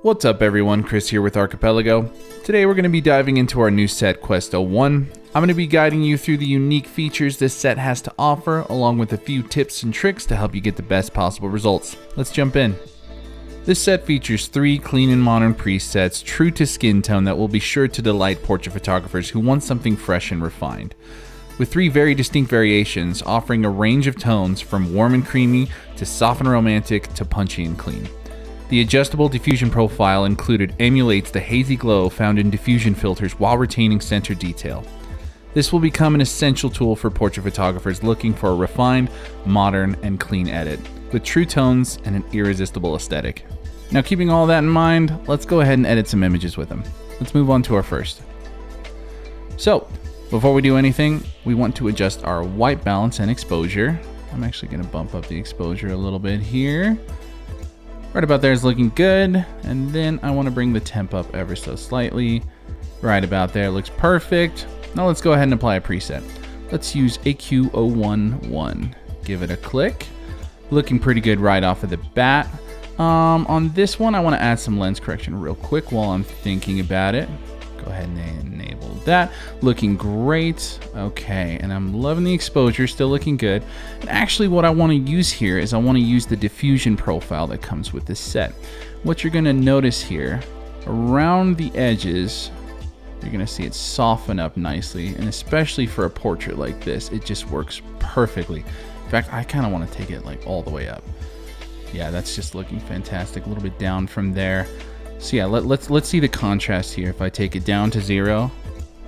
What's up everyone, Chris here with Archipelago. Today we're going to be diving into our new set, Quest 01. I'm going to be guiding you through the unique features this set has to offer, along with a few tips and tricks to help you get the best possible results. Let's jump in. This set features 3 clean and modern presets, true to skin tone, that will be sure to delight portrait photographers who want something fresh and refined. With 3 very distinct variations, offering a range of tones from warm and creamy, to soft and romantic, to punchy and clean. The adjustable diffusion profile included emulates the hazy glow found in diffusion filters while retaining center detail. This will become an essential tool for portrait photographers looking for a refined, modern, and clean edit, with true tones and an irresistible aesthetic. Now, keeping all that in mind, let's go ahead and edit some images with them. Let's move on to our first. So, before we do anything, we want to adjust our white balance and exposure. I'm actually going to bump up the exposure a little bit here. Right about there is looking good, and then I want to bring the temp up ever so slightly. Right about there looks perfect. Now let's go ahead and apply a preset. Let's use AQ011. Give it a click. Looking pretty good right off of the bat. On this one, I want to add some lens correction real quick while I'm thinking about it. Go ahead and enable that. Looking great. Okay, and I'm loving the exposure, still looking good. And actually what I want to use here is I want to use the diffusion profile that comes with this set. What you're going to notice here, around the edges, you're going to see it soften up nicely, and especially for a portrait like this, it just works perfectly. In fact, I kind of want to take it like all the way up. Yeah, that's just looking fantastic. A little bit down from there. So yeah, let's see the contrast here. If I take it down to 0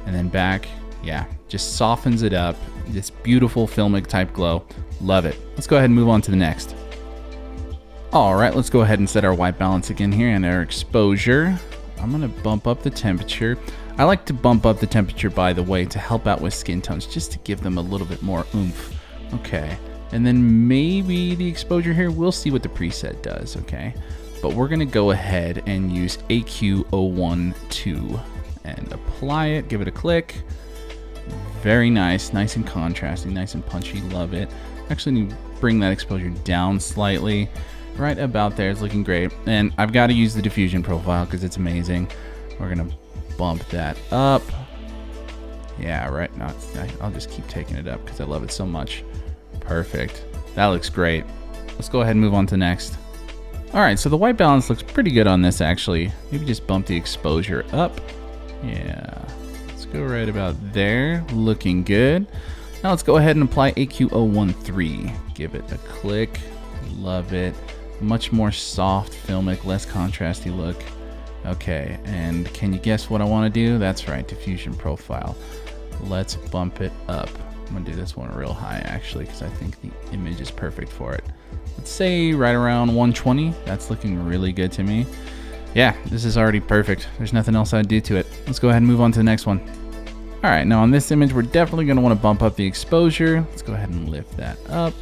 and then back, yeah, just softens it up. This beautiful filmic type glow. Love it. Let's go ahead and move on to the next. All right, let's go ahead and set our white balance again here and our exposure. I'm gonna bump up the temperature. I like to bump up the temperature, by the way, to help out with skin tones, just to give them a little bit more oomph. Okay, and then maybe the exposure here, we'll see what the preset does, okay? But we're gonna go ahead and use AQ012 and apply it, give it a click. Very nice, nice and contrasting, nice and punchy, love it. Actually need to bring that exposure down slightly. Right about there, it's looking great. And I've gotta use the diffusion profile because it's amazing. We're gonna bump that up. Yeah, right, no, I'll just keep taking it up because I love it so much. Perfect, that looks great. Let's go ahead and move on to next. All right, so the white balance looks pretty good on this actually. Maybe just bump the exposure up. Yeah, let's go right about there, looking good. Now let's go ahead and apply AQ013. Give it a click, love it. Much more soft, filmic, less contrasty look. Okay, and can you guess what I wanna do? That's right, diffusion profile. Let's bump it up. I'm gonna do this one real high actually, because I think the image is perfect for it. Let's say right around 120. That's looking really good to me. Yeah, this is already perfect. There's nothing else I'd do to it. Let's go ahead and move on to the next one. All right, now on this image, we're definitely gonna wanna bump up the exposure. Let's go ahead and lift that up.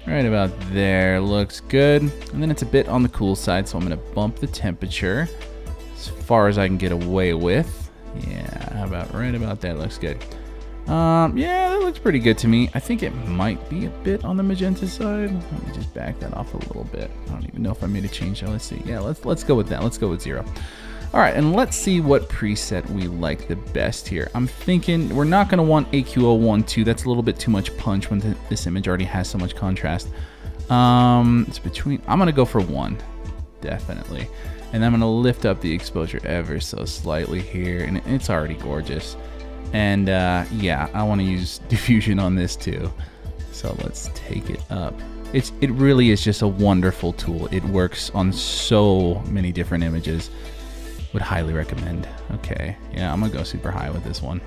Right about there, looks good. And then it's a bit on the cool side, so I'm gonna bump the temperature as far as I can get away with. Yeah, how about right about there, looks good. Yeah, that looks pretty good to me. I think it might be a bit on the magenta side. Let me just back that off a little bit. I don't even know if I made a change. So let's see. Yeah, let's go with that. Let's go with 0. All right, and let's see what preset we like the best here. I'm thinking we're not going to want AQ012. That's a little bit too much punch when this image already has so much contrast. It's between. I'm going to go for 1, definitely, and I'm going to lift up the exposure ever so slightly here, and it's already gorgeous. And yeah, I want to use diffusion on this too. So let's take it up. It really is just a wonderful tool. It works on so many different images. Would highly recommend. Okay, yeah, I'm gonna go super high with this one.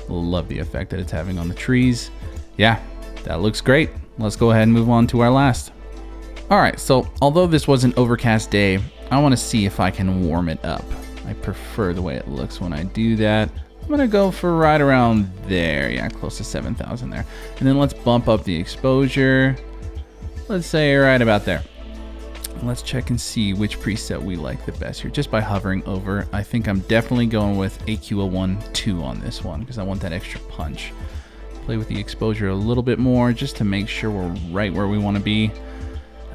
Love the effect that it's having on the trees. Yeah, that looks great. Let's go ahead and move on to our last. All right, so although this was an overcast day, I want to see if I can warm it up. I prefer the way it looks when I do that. I'm gonna go for right around there. Yeah, close to 7,000 there. And then let's bump up the exposure. Let's say right about there. Let's check and see which preset we like the best here, just by hovering over. I think I'm definitely going with AQ012 on this one because I want that extra punch. Play with the exposure a little bit more just to make sure we're right where we want to be.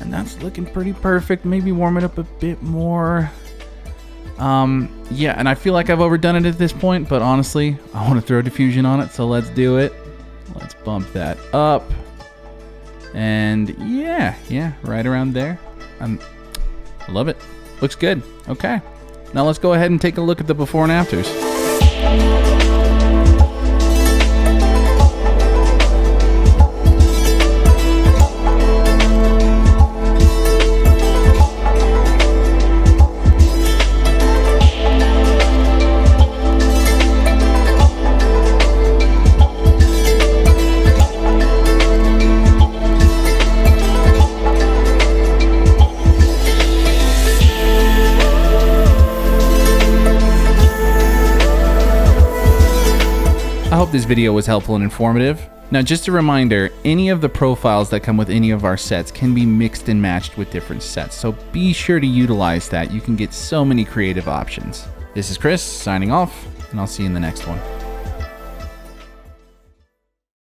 And that's looking pretty perfect. Maybe warm it up a bit more. Yeah, and I feel like I've overdone it at this point, but honestly, I want to throw diffusion on it, so let's do it. Let's bump that up. And yeah, right around there. I love it. Looks good. Okay. Now let's go ahead and take a look at the before and afters. I hope this video was helpful and informative. Now, just a reminder, any of the profiles that come with any of our sets can be mixed and matched with different sets, so be sure to utilize that. You can get so many creative options. This is Chris, signing off, and I'll see you in the next one.